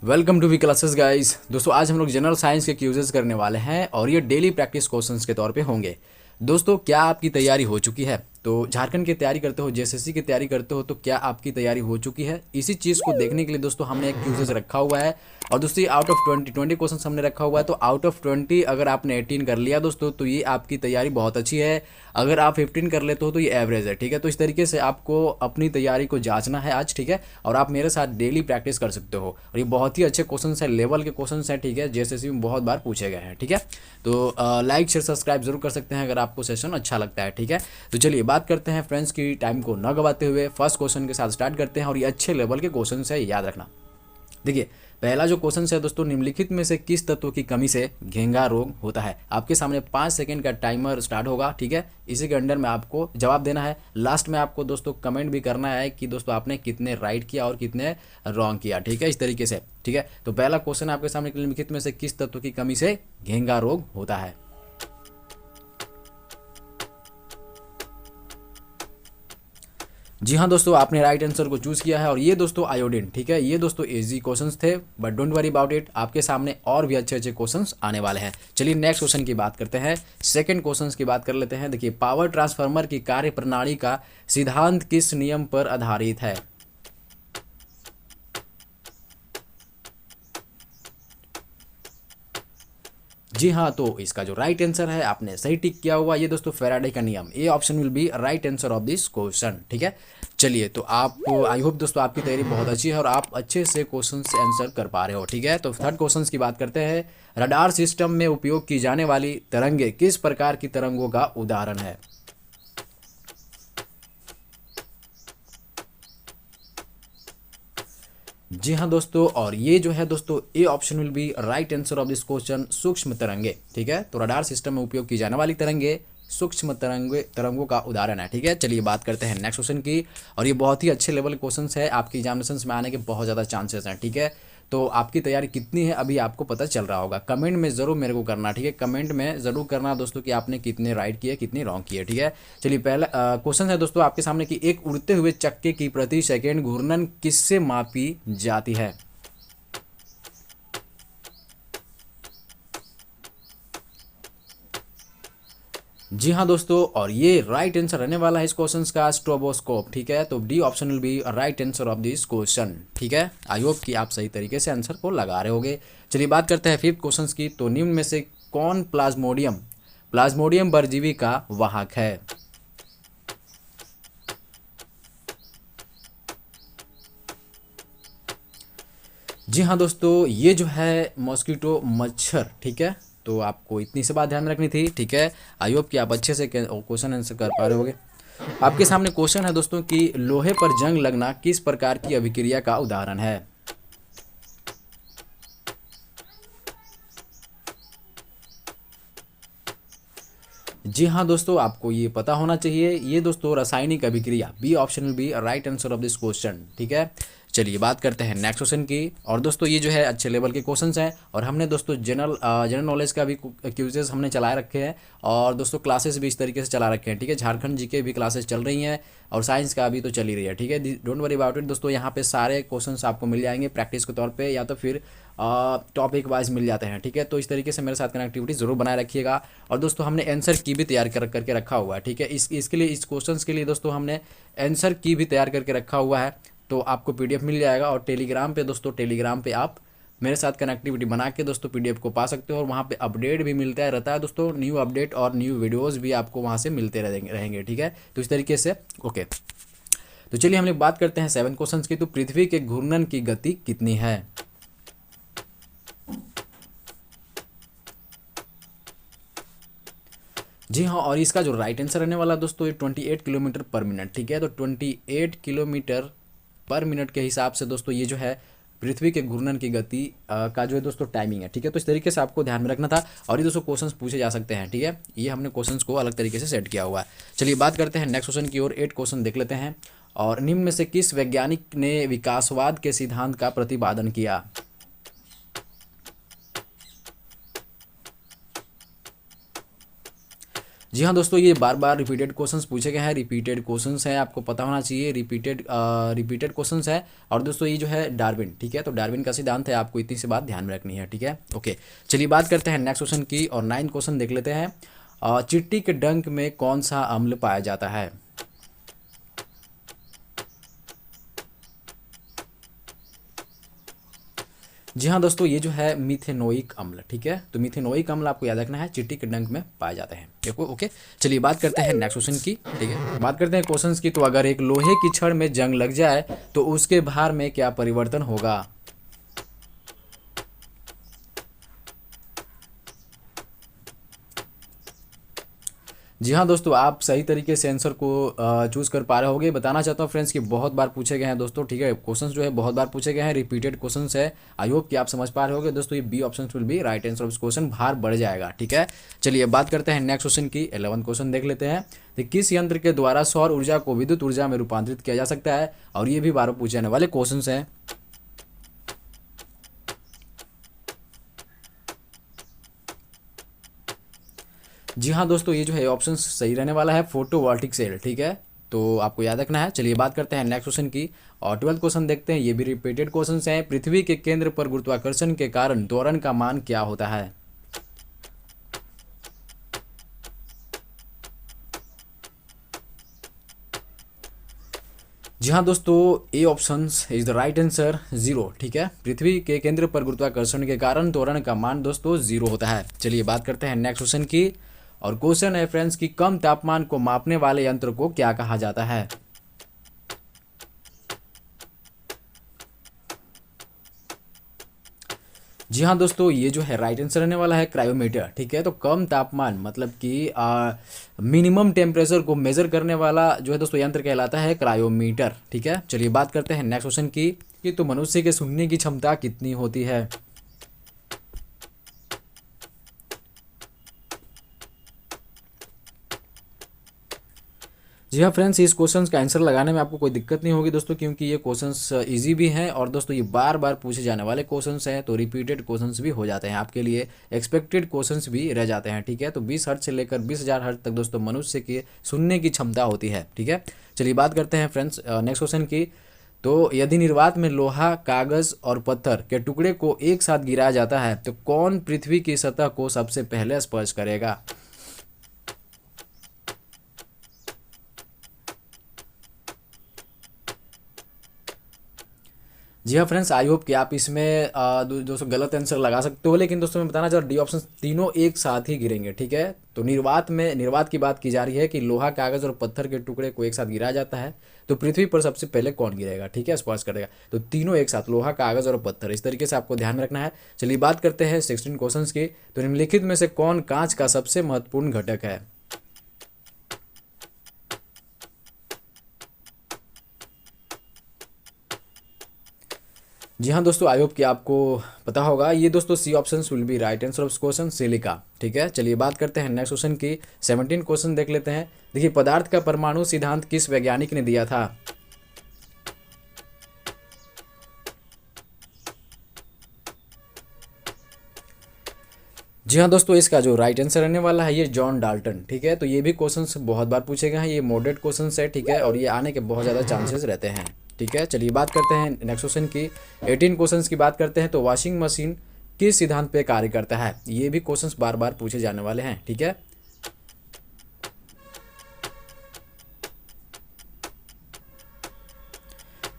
Welcome to V classes guys. दोस्तों आज हम लोग जनरल साइंस के क्यूजेस करने वाले हैं और ये डेली प्रैक्टिस क्वेश्चंस के तौर पे होंगे। दोस्तों क्या आपकी तैयारी हो चुकी है? तो झारखंड की तैयारी करते हो, जेएसएससी की तैयारी करते हो, तो क्या आपकी तैयारी हो चुकी है? इसी चीज़ को देखने के लिए दोस्तों हमने एक क्यूजेस रखा हुआ है। और दोस्तों आउट ऑफ 20 क्वेश्चन हमने रखा हुआ है। तो आउट ऑफ 20 अगर आपने 18 कर लिया दोस्तों तो ये आपकी तैयारी बहुत अच्छी है। अगर आप 15 कर लेते हो तो ये एवरेज है। ठीक है, तो इस तरीके से आपको अपनी तैयारी को जांचना है आज। ठीक है, और आप मेरे साथ डेली प्रैक्टिस कर सकते हो और ये बहुत ही अच्छे क्वेश्चन है, लेवल के क्वेश्चन हैं। ठीक है, जेएसएससी में बहुत बार पूछे गए हैं। ठीक है, तो लाइक शेयर सब्सक्राइब जरूर कर सकते हैं अगर आपको सेशन अच्छा लगता है। ठीक है, तो चलिए बात करते हैं फ्रेंड्स की टाइम को न गवाते हुए फर्स्ट क्वेश्चन के साथ स्टार्ट करते हैं। और ये अच्छे लेवल के क्वेश्चन है, याद रखना। देखिए पहला जो क्वेश्चन है दोस्तों, निम्नलिखित में से किस तत्व की कमी से घेंगा रोग होता है? आपके सामने 5 सेकंड का टाइमर स्टार्ट होगा। ठीक है, इसी के अंडर में आपको जवाब देना है। लास्ट में आपको दोस्तों कमेंट भी करना है कि दोस्तों आपने कितने राइट किया और कितने रॉन्ग किया। ठीक है, इस तरीके से। ठीक है, तो पहला क्वेश्चन आपके सामने, निम्नलिखित में से किस तत्व की कमी से घेंगा रोग होता है? जी हाँ दोस्तों, आपने राइट आंसर को चूज किया है और ये दोस्तों आयोडीन। ठीक है, ये दोस्तों इजी क्वेश्चंस थे, but don't worry about it, आपके सामने और भी अच्छे अच्छे क्वेश्चंस आने वाले हैं। चलिए नेक्स्ट क्वेश्चन की बात करते हैं, सेकंड क्वेश्चन की बात कर लेते हैं। देखिए पावर ट्रांसफार्मर की कार्य प्रणाली का सिद्धांत किस नियम पर आधारित है? जी हाँ, तो इसका जो राइट आंसर है, आपने सही टिक किया हुआ, ये दोस्तों फैराडे का नियम। ये option will be right answer of this question. ठीक है, चलिए तो आप, आई होप दोस्तों आपकी तैयारी बहुत अच्छी है और आप अच्छे से क्वेश्चन से आंसर कर पा रहे हो। ठीक है, तो थर्ड क्वेश्चन की बात करते हैं। रडार सिस्टम में उपयोग की जाने वाली तरंगे किस प्रकार की तरंगों का उदाहरण है? जी हाँ दोस्तों, और ये जो है दोस्तों, A option will be right answer of this question, सूक्ष्म तरंगे। ठीक है, तो रडार सिस्टम में उपयोग की जाने वाली तरंगे सूक्ष्म तरंगों का उदाहरण है। ठीक है, चलिए बात करते हैं नेक्स्ट क्वेश्चन की। और ये बहुत ही अच्छे लेवल के क्वेश्चन है, आपकी एग्जामिनेशन में आने के बहुत ज़्यादा चांसेस हैं। ठीक है, तो आपकी तैयारी कितनी है अभी आपको पता चल रहा होगा। कमेंट में ज़रूर मेरे को करना। ठीक है, कमेंट में ज़रूर करना दोस्तों कि आपने कितने राइट किए कितने रॉन्ग किए। ठीक है, चलिए पहला क्वेश्चन है दोस्तों आपके सामने कि एक उड़ते हुए चक्के की प्रति सेकेंड घूर्णन किससे मापी जाती है? जी हाँ दोस्तों, और ये राइट आंसर रहने वाला है इस क्वेश्चन का, स्ट्रोबोस्कोप। ठीक है, तो D option will be right answer of this question. ठीक है, आई होप कि आप सही तरीके से आंसर को लगा रहे होगे। चलिए बात करते हैं फिफ्थ क्वेश्चन की। तो निम्न में से कौन प्लाज्मोडियम प्लाज्मोडियम परजीवी का वाहक है? जी हाँ दोस्तों, ये जो है मॉस्किटो मच्छर। ठीक है, तो आपको इतनी सी बात ध्यान रखनी थी। ठीक है, आई होप कि आप अच्छे से क्वेश्चन आंसर कर पा रहे होगे। आपके सामने क्वेश्चन है दोस्तों कि लोहे पर जंग लगना किस प्रकार की अभिक्रिया का उदाहरण है? जी हाँ दोस्तों, आपको ये पता होना चाहिए, ये दोस्तों रासायनिक अभिक्रिया, B option will be right answer of this question. ठीक है, चलिए बात करते हैं नेक्स्ट क्वेश्चन की। और दोस्तों ये जो है अच्छे लेवल के क्वेश्चंस हैं और हमने दोस्तों जनरल नॉलेज का भी क्यूजेस हमने चलाए रखे हैं और दोस्तों क्लासेस भी इस तरीके से चला रखे हैं। ठीक है, झारखंड जी के भी क्लासेस चल रही हैं और साइंस का भी तो चल ही रही है। ठीक है, डोंट वरी अबाउट इट दोस्तों, यहाँ पे सारे क्वेश्चंस आपको मिल जाएंगे प्रैक्टिस के तौर पे या तो फिर टॉपिक वाइज मिल जाते हैं। ठीक है, तो इस तरीके से मेरे साथ कनेक्टिविटी जरूर बनाए रखिएगा। और दोस्तों हमने आंसर की भी तैयार करके रखा हुआ है। ठीक है, इसके लिए, इस क्वेश्चंस के लिए दोस्तों हमने आंसर की भी तैयार करके रखा हुआ है, तो आपको पीडीएफ मिल जाएगा। और टेलीग्राम पे दोस्तों, टेलीग्राम पे आप मेरे साथ कनेक्टिविटी बना के दोस्तों पीडीएफ को पा सकते हो और वहाँ पे अपडेट भी मिलता रहता है दोस्तों, न्यू अपडेट और न्यू वीडियोस भी आपको वहाँ से मिलते रहेंगे। ठीक है, तो इस तरीके से ओके। तो चलिए हम लोग बात करते हैं 7 क्वेश्चन की। तो पृथ्वी के घूर्णन की गति कितनी है? जी हाँ, और इसका जो राइट आंसर रहने वाला दोस्तों, ये 28 किलोमीटर पर मिनट। ठीक है, तो 28 किलोमीटर पर मिनट के हिसाब से दोस्तों ये जो है पृथ्वी के घूर्णन की गति का जो है दोस्तों टाइमिंग है। ठीक है, तो इस तरीके से आपको ध्यान में रखना था और ये दोस्तों क्वेश्चंस पूछे जा सकते हैं। ठीक है, ये हमने क्वेश्चंस को अलग तरीके से सेट किया हुआ है। चलिए बात करते हैं नेक्स्ट क्वेश्चन की ओर। 8 क्वेश्चन देख लेते हैं। और निम्न में से किस वैज्ञानिक ने विकासवाद के सिद्धांत का प्रतिपादन किया? जी हाँ दोस्तों, ये बार बार रिपीटेड क्वेश्चंस पूछे गए हैं, रिपीटेड क्वेश्चंस हैं, आपको पता होना चाहिए, रिपीटेड क्वेश्चंस है। और दोस्तों ये जो है डार्विन, ठीक है, तो डार्विन का सिद्धांत है, आपको इतनी सी बात ध्यान में रखनी है, ठीक है। ओके, चलिए बात करते हैं नेक्स्ट क्वेश्चन की, और 9 क्वेश्चन देख लेते हैं। चिट्टी के डंक में कौन सा अम्ल पाया जाता है? जी हाँ दोस्तों, ये जो है मिथेनोइक अम्ल, ठीक है, तो मिथेनोइक अम्ल आपको याद रखना है, चिट्टी के डंक में पाए जाते हैं, देखो। ओके, चलिए बात करते हैं नेक्स्ट क्वेश्चन की, ठीक है। बात करते हैं क्वेश्चंस की, तो अगर एक लोहे की छड़ में जंग लग जाए तो उसके भार में क्या परिवर्तन होगा? जी हाँ दोस्तों, आप सही तरीके से आंसर को चूज कर पा रहे होगे। बताना चाहता हूँ फ्रेंड्स कि बहुत बार पूछे गए हैं दोस्तों, ठीक है, क्वेश्चंस जो है बहुत बार पूछे गए हैं, रिपीटेड क्वेश्चंस है। आई होप कि आप समझ पा रहे होगे दोस्तों, ये B option will be right answer of this question, भार बढ़ जाएगा, ठीक है। चलिए बात करते हैं नेक्स्ट क्वेश्चन की, 11 क्वेश्चन देख लेते हैं। तो किस यंत्र के द्वारा सौर ऊर्जा को विद्युत ऊर्जा में रूपांतरित किया जा सकता है? और ये भी बार पूछे जाने वाले क्वेश्चन हैं। जी हाँ दोस्तों, ये जो है ऑप्शन सही रहने वाला है, फोटोवोल्टिक सेल, ठीक है, तो आपको याद रखना है। चलिए बात करते हैं नेक्स्ट क्वेश्चन की, और 12 क्वेश्चन देखते हैं, ये भी रिपीटेड क्वेश्चन हैं। पृथ्वी के केंद्र पर गुरुत्वाकर्षण के कारण त्वरण का मान क्या होता है? जी हाँ दोस्तों, A option is the right answer, 0, ठीक है। पृथ्वी के केंद्र पर गुरुत्वाकर्षण के कारण त्वरण का मान दोस्तों 0 होता है। चलिए बात करते हैं नेक्स्ट क्वेश्चन की, और क्वेश्चन है फ्रेंड्स कि कम तापमान को मापने वाले यंत्र को क्या कहा जाता है? जी हाँ दोस्तों, ये जो है राइट आंसर रहने वाला है, क्रायोमीटर, ठीक है। तो कम तापमान मतलब कि मिनिमम टेम्परेचर को मेजर करने वाला जो है दोस्तों यंत्र कहलाता है क्रायोमीटर, ठीक है। चलिए बात करते हैं नेक्स्ट क्वेश्चन की, कि तो मनुष्य के सुनने की क्षमता कितनी होती है? जी हाँ फ्रेंड्स, इस क्वेश्चन का आंसर लगाने में आपको कोई दिक्कत नहीं होगी दोस्तों, क्योंकि ये क्वेश्चंस इजी भी हैं, और दोस्तों ये बार बार पूछे जाने वाले क्वेश्चंस हैं, तो रिपीटेड क्वेश्चंस भी हो जाते हैं आपके लिए, एक्सपेक्टेड क्वेश्चंस भी रह जाते हैं, ठीक है। तो 20 हर्ट्ज से लेकर 20,000 हर्ट्ज तक दोस्तों मनुष्य की सुनने की क्षमता होती है, ठीक है। चलिए बात करते हैं फ्रेंड्स नेक्स्ट क्वेश्चन की, तो यदि निर्वात में लोहा, कागज और पत्थर के टुकड़े को एक साथ गिराया जाता है तो कौन पृथ्वी की सतह को सबसे पहले स्पर्श करेगा? जी हाँ फ्रेंड्स, आई होप कि आप इसमें दोस्तों गलत आंसर लगा सकते हो, लेकिन दोस्तों मैं बताना चाह रहा हूँ डी ऑप्शन तीनों एक साथ ही गिरेंगे, ठीक है। तो निर्वात की बात की जा रही है कि लोहा, कागज और पत्थर के टुकड़े को एक साथ गिराया जाता है, तो पृथ्वी पर सबसे पहले कौन गिरेगा, ठीक है, स्पर्श करेगा। तो तीनों एक साथ, लोहा, कागज और पत्थर, इस तरीके से आपको ध्यान में रखना है। चलिए बात करते हैं 16 क्वेश्चन की, तो निम्नलिखित में से कौन कांच का सबसे महत्वपूर्ण घटक है? जी हाँ दोस्तों, आई होप कि आपको पता होगा, ये दोस्तों C option will be right answer of question, silica, ठीक है। चलिए बात करते हैं नेक्स्ट क्वेश्चन की, 17 क्वेश्चन देख लेते हैं। देखिए, पदार्थ का परमाणु सिद्धांत किस वैज्ञानिक ने दिया था? जी हाँ दोस्तों, इसका जो राइट आंसर रहने वाला है ये जॉन डाल्टन, ठीक है। तो ये भी क्वेश्चंस बहुत बार पूछे गए हैं, ये मॉडरेट क्वेश्चंस है, ठीक है, और ये आने के बहुत ज़्यादा चांसेस रहते हैं, ठीक है। चलिए बात करते हैं नेक्स्ट क्वेश्चन की, 18 क्वेश्चंस की बात करते हैं। तो वॉशिंग मशीन किस सिद्धांत पे कार्य करता है? ये भी क्वेश्चंस बार बार पूछे जाने वाले हैं, ठीक है।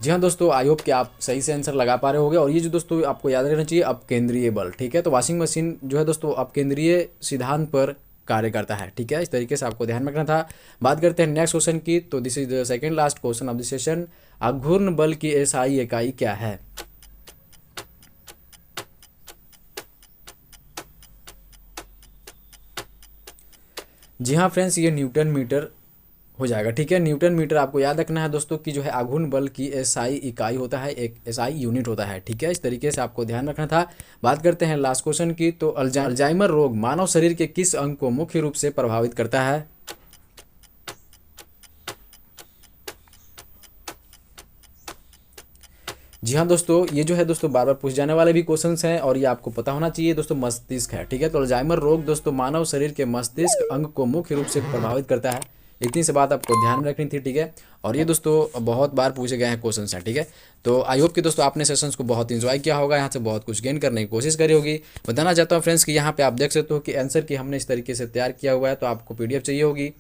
जी हाँ दोस्तों, आई होप कि आप सही से आंसर लगा पा रहे होंगे, और ये जो दोस्तों आपको याद रहना चाहिए, अपकेंद्रीय बल, ठीक है। तो वॉशिंग मशीन जो है दोस्तों अपकेंद्रीय सिद्धांत पर कार्य करता है, ठीक है, इस तरीके से आपको ध्यान रखना था। बात करते हैं नेक्स्ट क्वेश्चन की, तो this is the second last question of the session, अघूर्ण बल की एसआई इकाई क्या है? जी हाँ फ्रेंड्स, ये न्यूटन मीटर हो जाएगा, ठीक है। न्यूटन मीटर आपको याद रखना है दोस्तों कि जो है आघूर्ण बल की एसआई इकाई होता है, एक एसआई यूनिट होता है, ठीक है, इस तरीके से आपको ध्यान रखना था। बात करते हैं लास्ट क्वेश्चन की, तो अल्जाइमर रोग मानव शरीर के किस अंग को मुख्य रूप से प्रभावित करता है? जी हाँ दोस्तों, ये जो है दोस्तों बार बार पूछ जाने वाले भी क्वेश्चंस हैं और ये आपको पता होना चाहिए दोस्तों। मस्तिष्क है, ठीक है। तो अल्जाइमर रोग दोस्तों मानव शरीर के मस्तिष्क अंग को मुख्य रूप से प्रभावित करता है। इतनी सी बात आपको ध्यान में रखनी थी, ठीक है। और ये दोस्तों बहुत बार पूछे गए हैं क्वेश्चन हैं, ठीक है। तो आई होप कि दोस्तों आपने सेशंस को बहुत इंजॉय किया होगा, यहाँ से बहुत कुछ गेन करने की कोशिश करी होगी। बताना चाहता हूँ फ्रेंड्स कि यहाँ पे आप देख सकते हो कि आंसर की हमने इस तरीके से तैयार किया हुआ है। तो आपको पीडीएफ चाहिए होगी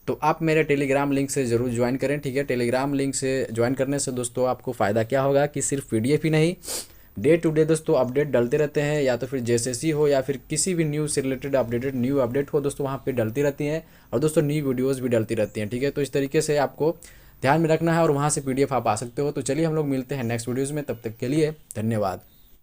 तो आप मेरे टेलीग्राम लिंक से ज़रूर ज्वाइन करें, ठीक है। टेलीग्राम लिंक से ज्वाइन करने से दोस्तों आपको फ़ायदा क्या होगा कि सिर्फ पीडीएफ ही नहीं, डे टू डे दोस्तों अपडेट डलते रहते हैं, या तो फिर जेएसएससी हो या फिर किसी भी न्यूज़ से रिलेटेड अपडेटेड न्यू अपडेट हो दोस्तों, वहाँ पे डलती रहती हैं। और दोस्तों न्यू वीडियोज़ भी डलती रहती हैं, ठीक है। तो इस तरीके से आपको ध्यान में रखना है और वहाँ से पीडीएफ आप आ सकते हो। तो चलिए हम लोग मिलते हैं नेक्स्ट वीडियोज़ में, तब तक के लिए धन्यवाद।